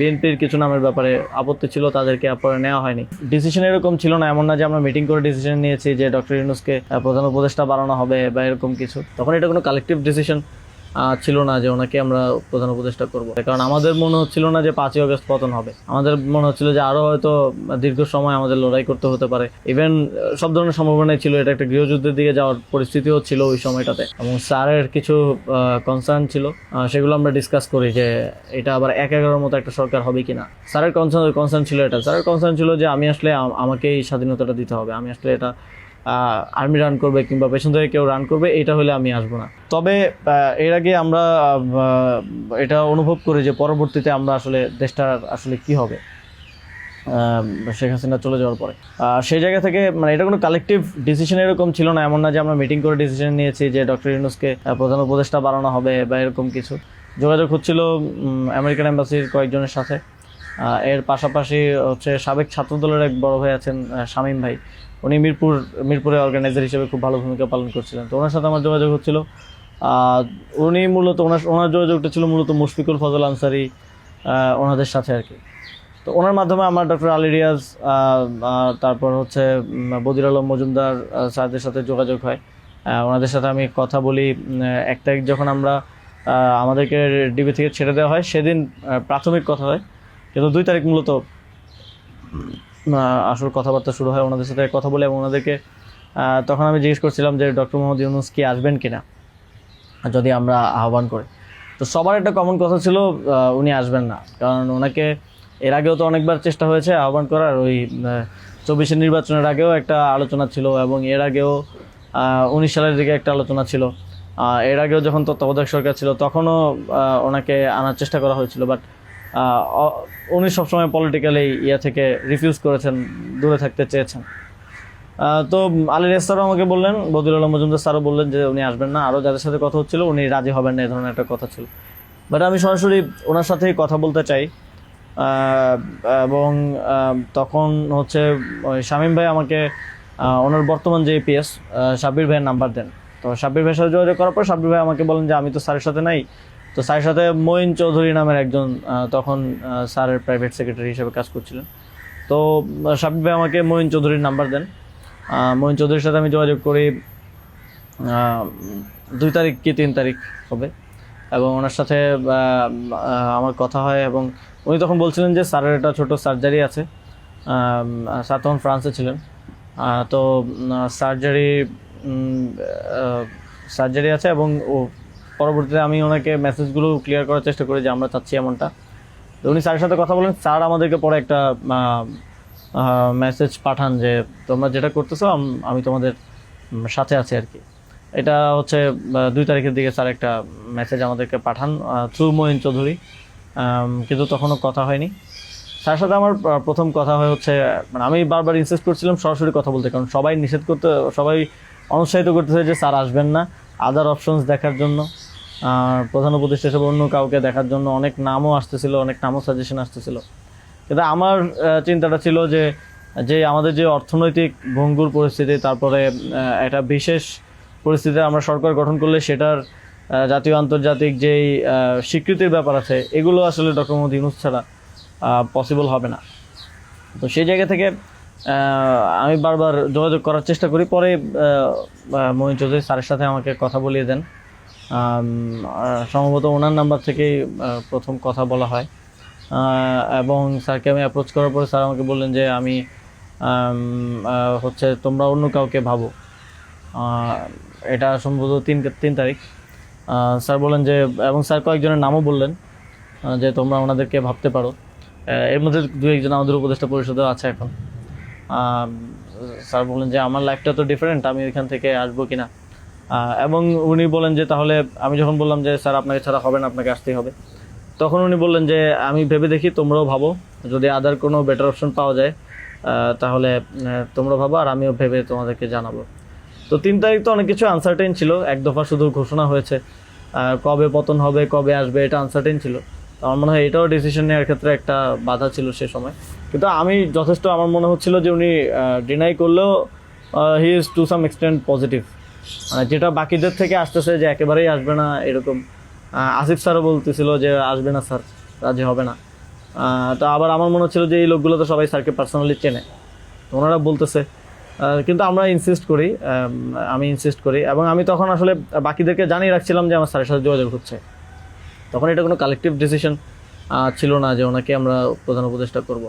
বিএনপির কিছু নামের ব্যাপারে আপত্তি ছিল, তাদেরকে পরে নেওয়া হয়নি। ডিসিশন এরকম ছিল না, এমন না যে আমরা মিটিং করে ডিসিশন নিয়েছি যে ডক্টর ইউনূসকে প্রধান উপদেষ্টা বানানো হবে বা এরকম কিছু। তখন এটা কোনো কালেকটিভ ডিসিশন ছিল না যে ওনাকে আমরা প্রধান উপদেষ্টা করব, কারণ আমাদের মনে হচ্ছিল না যে 5ই আগস্ট পতন হবে। আমাদের মনে হচ্ছিল যে আরো হয়তো দীর্ঘ সময় আমাদের লড়াই করতে হতে পারে। ইভেন সব ধরনের সম্ভাবনাই ছিল, এটা একটা গৃহযুদ্ধের দিকে যাওয়ার পরিস্থিতিও ছিল ওই সময়টাতে। এবং স্যারের কিছু কনসার্ন ছিল, সেগুলো আমরা ডিসকাস করি যে এটা আবার 1-11 মতো একটা সরকার হবে কিনা। স্যারের কনসার্ন ছিল এটা, স্যারের কনসার্ন ছিল যে আমি আসলে আমাকেই স্বাধীনতাটা দিতে হবে, আমি আসলে এটা আর্মি রান করবে কিংবা পেছন থেকে কেউ রান করবে এটা হলে আমি আসবো না। তবে এর আগে আমরা এটা অনুভব করি যে পরবর্তীতে আমরা আসলে দেশটার আসলে কি হবে শেখ হাসিনা চলে যাওয়ার পরে। সেই জায়গা থেকে মানে এটা কোনো কালেকটিভ ডিসিশন এরকম ছিল না, এমন না যে আমরা মিটিং করে ডিসিশন নিয়েছি যে ডক্টর ইউনূসকে প্রধান উপদেষ্টা বানানো হবে বা এরকম কিছু। যোগাযোগ হচ্ছিল আমেরিকান এম্বাসির কয়েকজনের সাথে। এর পাশাপাশি হচ্ছে সাবেক ছাত্রদলের এক বড় ভাই আছেন শামীম ভাই, উনি মিরপুরে অর্গানাইজার হিসেবে খুব ভালো ভূমিকা পালন করছিলেন। তো ওনার সাথে আমার যোগাযোগ হচ্ছিল। উনি মূলত ওনার যোগাযোগটা ছিল মূলত মুশফিকুল ফজল আনসারি ওনাদের সাথে আর কি। তো ওনার মাধ্যমে আমার ডক্টর আলী রিয়াজ, তারপর হচ্ছে বদির আলম মজুমদার স্যারদের সাথে যোগাযোগ হয়। ওনাদের সাথে আমি কথা বলি। 1 তারিখ যখন আমরা আমাদেরকে ডিবি থেকে ছেড়ে দেওয়া হয় সেদিন প্রাথমিক কথা হয়, কিন্তু 2 তারিখ মূলত আসল কথাবার্তা শুরু হয়। ওনাদের সাথে কথা বলে এবং ওনাদেরকে তখন আমি জিজ্ঞেস করছিলাম যে ডক্টর মোহাম্মদ ইউনূস কি আসবেন কিনা যদি আমরা আহ্বান করি। তো সবার একটা কমন কথা ছিল উনি আসবেন না, কারণ ওনাকে এর আগেও তো অনেকবার চেষ্টা হয়েছে আহ্বান করার। ওই 24-এর নির্বাচনের আগেও একটা আলোচনা ছিল এবং এর আগেও 19 সালের দিকে একটা আলোচনা ছিল। এর আগেও যখন তত্ত্বাবধায়ক সরকার ছিল তখনও ওনাকে আনার চেষ্টা করা হয়েছিল, বাট উনি সবসময় পলিটিক্যালি থেকে রিফিউজ করেছেন, দূরে থাকতে চেয়েছেন। তো আলী রিয়াজ স্যারও আমাকে বললেন, বদিউল আলম মজুমদার স্যারও বললেন যে উনি আসবেন না। আরও যাদের সাথে কথা হচ্ছিল উনি রাজি হবেন না, এই ধরনের একটা কথা ছিল। বাট আমি সরাসরি ওনার সাথেই কথা বলতে চাই। এবং তখন হচ্ছে ওই শামীম ভাই আমাকে ওনার বর্তমান যে এপিএস সাব্বির ভাইয়ের নাম্বার দেন। তো সাব্বির ভাইয়ের সাথে যোগাযোগ করার পর সাব্বির ভাই আমাকে বলেন যে আমি তো স্যারের সাথে নাই। তো স্যারের সাথে মঈন চৌধুরী নামের একজন তখন স্যারের প্রাইভেট সেক্রেটারি হিসেবে কাজ করছিলেন। তো সাব্বির ভাই আমাকে মঈন চৌধুরীর নাম্বার দেন। মঈন চৌধুরীর সাথে আমি যোগাযোগ করি 2 তারিখ কি 3 তারিখ হবে, এবং ওনার সাথে আমার কথা হয়। এবং উনি তখন বলছিলেন যে স্যারের একটা ছোটো সার্জারি আছে। স্যার তখন ফ্রান্সে ছিলেন। তো সার্জারি আছে এবং পরবর্তীতে আমি ওনাকে মেসেজগুলো ক্লিয়ার করার চেষ্টা করি যে আমরা চাচ্ছি এমনটা। তো উনি স্যারের সাথে কথা বলেন। স্যার আমাদেরকে পরে একটা মেসেজ পাঠান যে তোমরা যেটা করতেছো আমি তোমাদের সাথে আছি আর কি। এটা হচ্ছে 2 তারিখের দিকে স্যার একটা মেসেজ আমাদেরকে পাঠান থ্রু মঈন চৌধুরী, কিন্তু তখনও কথা হয়নি। স্যারের সাথে আমার প্রথম কথা হয় হচ্ছে, মানে আমি বারবার ইনসিস্ট করছিলাম সরাসরি কথা বলতে, কারণ সবাই অনুৎসাহিত করতেছে যে স্যার আসবেন না, আদার অপশনস দেখার জন্য, প্রধান উপদেষ্টা হিসেবে অন্য কাউকে দেখার জন্য অনেক নামও আসতেছিল, অনেক নামও সাজেশন আসতেছিল। কিন্তু আমার চিন্তাটা ছিল যে আমাদের যে অর্থনৈতিক ভঙ্গুর পরিস্থিতি, তারপরে একটা বিশেষ পরিস্থিতিতে আমরা সরকার গঠন করলে সেটার জাতীয় আন্তর্জাতিক যেই স্বীকৃতির ব্যাপার আছে, এগুলো আসলে ডক্টর মোহাম্মদ ইউনূস ছাড়া পসিবল হবে না। তো সেই জায়গা থেকে আমি বারবার যোগাযোগ করার চেষ্টা করি। পরে মঈন চৌধুরী স্যারের সাথে আমাকে কথা বলিয়ে দেন। সম্ভবত ওনার নাম্বার থেকেই প্রথম কথা বলা হয়। এবং স্যারকে আমি অ্যাপ্রোচ করার পরে স্যার আমাকে বললেন যে আমি হচ্ছে তোমরা অন্য কাউকে ভাবো। এটা সম্ভবত 3 তারিখ। স্যার বললেন যে, এবং স্যার কয়েকজনের নামও বললেন যে তোমরা ওনাদেরকে ভাবতে পারো। এর মধ্যে 2-1 জন আমাদের উপদেষ্টা পরিষদেও আছে এখন। স্যার বললেন যে আমার লাইফটা তো ডিফারেন্ট, আমি এখান থেকে আসবো কিনা। এবং উনি বলেন যে তাহলে, আমি যখন বললাম যে স্যার আপনাকে ছাড়া হবে না, আপনাকে আসতেই হবে, তখন উনি বললেন যে আমি ভেবে দেখি, তোমরাও ভাবো, যদি আদার কোনো বেটার অপশন পাওয়া যায় তাহলে তোমরা ভাবো, আর আমিও ভেবে তোমাদেরকে জানাবো। তো 3 তারিখ তো অনেক কিছু আনসার্টেন ছিল, এক দফা শুধু ঘোষণা হয়েছে, কবে পতন হবে, কবে আসবে, এটা আনসার্টেন ছিল। আমার মনে হয় এটাও ডিসিশন নেওয়ার ক্ষেত্রে একটা বাধা ছিল সে সময়। কিন্তু আমি যথেষ্ট, আমার মনে হচ্ছিল যে উনি ডিনাই করলেও he is to some extent positive, মানে যেটা বাকিদের থেকে আসতেছে যে একেবারেই আসবে না এরকম। আসিফ স্যারও বলতেছিল যে আসবে না স্যার, রাজি হবে না। তো আবার আমার মনে হচ্ছিল যে এই লোকগুলো তো সবাই স্যারকে পার্সোনালি চেনে, তো ওনারা বলতেছে, কিন্তু আমরা ইনসিস্ট করি, আমি ইনসিস্ট করি, এবং আমি তখন আসলে বাকিদেরকে জানিয়ে রাখছিলাম যে আমার স্যারের সাথে যোগাযোগ হচ্ছে। তখন এটা কোনো কালেকটিভ ডিসিশন ছিল না যে ওনাকে আমরা প্রধান উপদেষ্টা করব।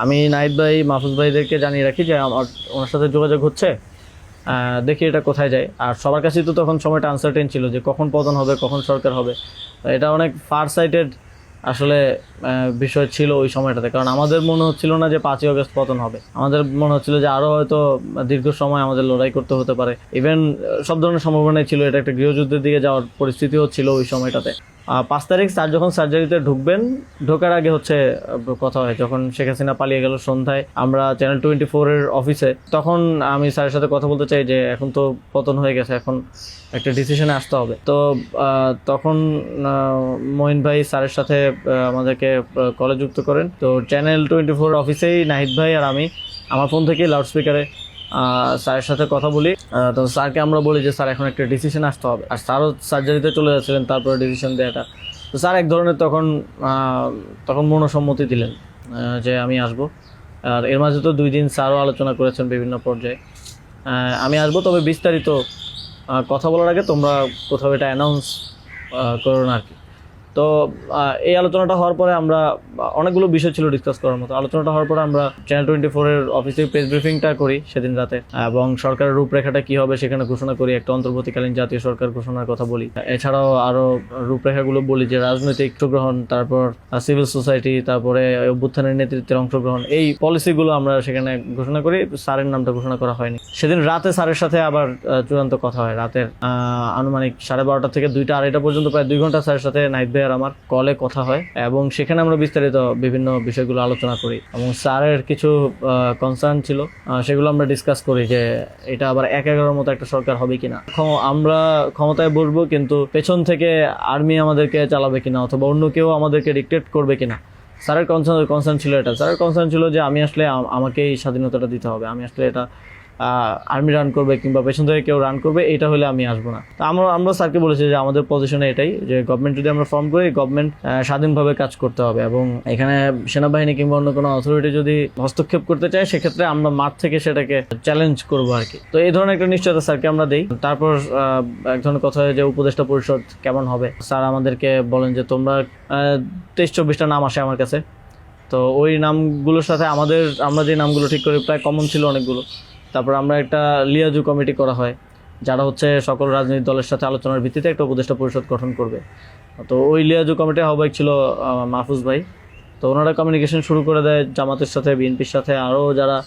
আমি নাহিদ ভাই, মাহফুজ ভাইদেরকে জানিয়ে রাখি যে আমার ওনার সাথে যোগাযোগ হচ্ছে, দেখি এটা কোথায় যায়। আর সবার কাছেই তো তখন সময়টা আনসার্টেন ছিল যে কখন পতন হবে, কখন সরকার হবে। এটা অনেক ফার সাইটেড আসলে বিষয় ছিল ওই সময়টাতে, কারণ আমাদের মনে হচ্ছিল না যে 5ই আগস্ট পতন হবে, আমাদের মনে হচ্ছিল যে আরও হয়তো দীর্ঘ সময় আমাদের লড়াই করতে হতে পারে। ইভেন সব ধরনের সম্ভাবনাই ছিল, এটা একটা গৃহযুদ্ধের দিকে যাওয়ার পরিস্থিতিও ছিল ওই সময়টাতে। 5 তারিখ স্যার যখন সার্জারিতে ঢুকবেন, ঢোকার আগে হচ্ছে কথা হয়, যখন শেখ হাসিনা পালিয়ে গেল সন্ধ্যায়, আমরা চ্যানেল 24-এর অফিসে, তখন আমি স্যারের সাথে কথা বলতে চাই যে এখন তো পতন হয়ে গেছে, এখন একটা ডিসিশনে আসতে হবে। তো তখন মঈন ভাই স্যারের সাথে আমাদেরকে কলে যুক্ত করেন। তো চ্যানেল 24 অফিসেই নাহিদ ভাই আর আমি আমার ফোন থেকে লাউড স্পিকারে স্যারের সাথে কথা বলি। তো স্যারকে আমরা বলি যে স্যার এখন একটা ডিসিশন আসতে হবে, আর স্যারও সার্জারিতে চলে যাচ্ছিলেন তারপরে ডিসিশন দেওয়াটা। তো স্যার এক ধরনের তখন মনোসম্মতি দিলেন যে আমি আসবো। আর এর মাঝে তো 2 দিন স্যারও আলোচনা করেছেন বিভিন্ন পর্যায়ে, আমি আসবো, তবে বিস্তারিত কথা বলার আগে তোমরা কোথাও এটা অ্যানাউন্স করো না আর কি। তো এই আলোচনাটা হওয়ার পরে আমরা অনেকগুলো বিষয় ছিল ডিসকাস করার মতো। আলোচনাটা হওয়ার পরে আমরা চ্যানেল 24-এর অফিসে প্রেস ব্রিফিংটা করি সেদিন রাতে, এবং সরকারের রূপরেখাটা কি হবে সেখানে ঘোষণা করি, একটা অন্তর্বর্তীকালীন জাতীয় সরকার ঘোষণার কথা বলি। এছাড়াও আরও রূপরেখাগুলো বলি যে রাজনৈতিক অংশগ্রহণ, তারপর সিভিল সোসাইটি, তারপরে অভ্যুত্থানের নেতৃত্বের অংশগ্রহণ, এই পলিসিগুলো আমরা সেখানে ঘোষণা করি। স্যারের নামটা ঘোষণা করা হয়নি। সেদিন রাতে স্যারের সাথে আবার চূড়ান্ত কথা হয়, রাতের আনুমানিক 12:30 থেকে 2টা-2:30 পর্যন্ত প্রায় 2 ঘন্টা স্যারের সাথে নাহিদ ভাই আর আমার কলে কথা হয়, এবং সেখানে আমরা বিস্তারিত বিভিন্ন বিষয়গুলো আলোচনা করি, এবং স্যারের কিছু কনসার্ন ছিল সেগুলো আমরা ডিসকাস করি যে এটা আবার 1-11 মতো একটা সরকার হবে কিনা, আমরা ক্ষমতায় বসবো কিন্তু পেছন থেকে আর্মি আমাদেরকে চালাবে কিনা, অথবা অন্য কেউ আমাদেরকে ডিক্টেট করবে কিনা। স্যারের কনসার্ন ছিল এটা। স্যারের কনসার্ন ছিল যে আমি আসলে আমাকেই স্বাধীনতাটা দিতে হবে, আমি আসলে এটা আর্মি রান করবে কিংবা পেছন থেকে কেউ রান করবে, এটা হলে আমি আসবো না। তো আমরা স্যারকে বলেছি যে আমাদের পজিশনে এটাই, যে গভর্নমেন্ট যদি আমরা ফর্ম করি, গভর্নমেন্ট স্বাধীনভাবে কাজ করতে হবে, এবং এখানে সেনাবাহিনী কিংবা অন্য কোনো অথরিটি যদি হস্তক্ষেপ করতে চায় সেক্ষেত্রে আমরা মাঠ থেকে সেটাকে চ্যালেঞ্জ করবো আর কি। তো এই ধরনের একটা নিশ্চয়তা স্যারকে আমরা দিই। তারপর এক ধরনের কথা হয় যে উপদেষ্টা পরিষদ কেমন হবে। স্যার আমাদেরকে বলেন যে তোমরা 23-24টা নাম আসে আমার কাছে, তো ওই নামগুলোর সাথে আমরা যে নামগুলো ঠিক করি প্রায় কমন ছিল অনেকগুলো। তারপর আমরা একটা লিয়াজু কমিটি করা হয়, যারা হচ্ছে সকল রাজনৈতিক দলের সাথে আলোচনার ভিত্তিতে একটা উপদেষ্টা পরিষদ গঠন করবে। তো ওই লিয়াজু কমিটির আহ্বায়ক ছিল মাহফুজ ভাই। তো ওনারা কমিউনিকেশন শুরু করে দেয় জামাতের সাথে, বিএনপির সাথে, আরও যারা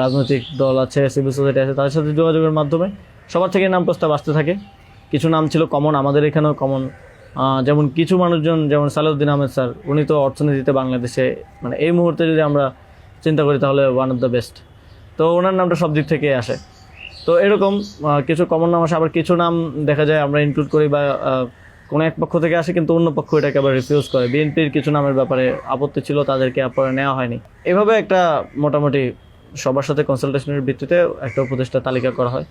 রাজনৈতিক দল আছে, সিভিল সোসাইটি আছে, তাদের সাথে যোগাযোগের মাধ্যমে সবার থেকে নাম প্রস্তাব আসতে থাকে। কিছু নাম ছিল কমন, আমাদের এখানেও কমন, যেমন কিছু মানুষজন, যেমন সালাউদ্দিন আহমেদ স্যার, উনি তো অর্থনীতিতে বাংলাদেশে মানে এই মুহূর্তে যদি আমরা চিন্তা করি তাহলে ওয়ান অফ দ্য বেস্ট। তো ওনার নামটা সব দিক থেকে আসে। তো এরকম কিছু কমন নাম আসে, আবার কিছু নাম দেখা যায় আমরা ইনক্লুড করি বা কোনো এক পক্ষ থেকে আসে কিন্তু অন্য পক্ষ এটাকে আবার রিফিউজ করে। বিএনপির কিছু নামের ব্যাপারে আপত্তি ছিল, তাদেরকে পরে নেওয়া হয়নি। এভাবে একটা মোটামুটি সবার সাথে কনসালটেশনের ভিত্তিতে একটা উপদেষ্টা তালিকা করা হয়।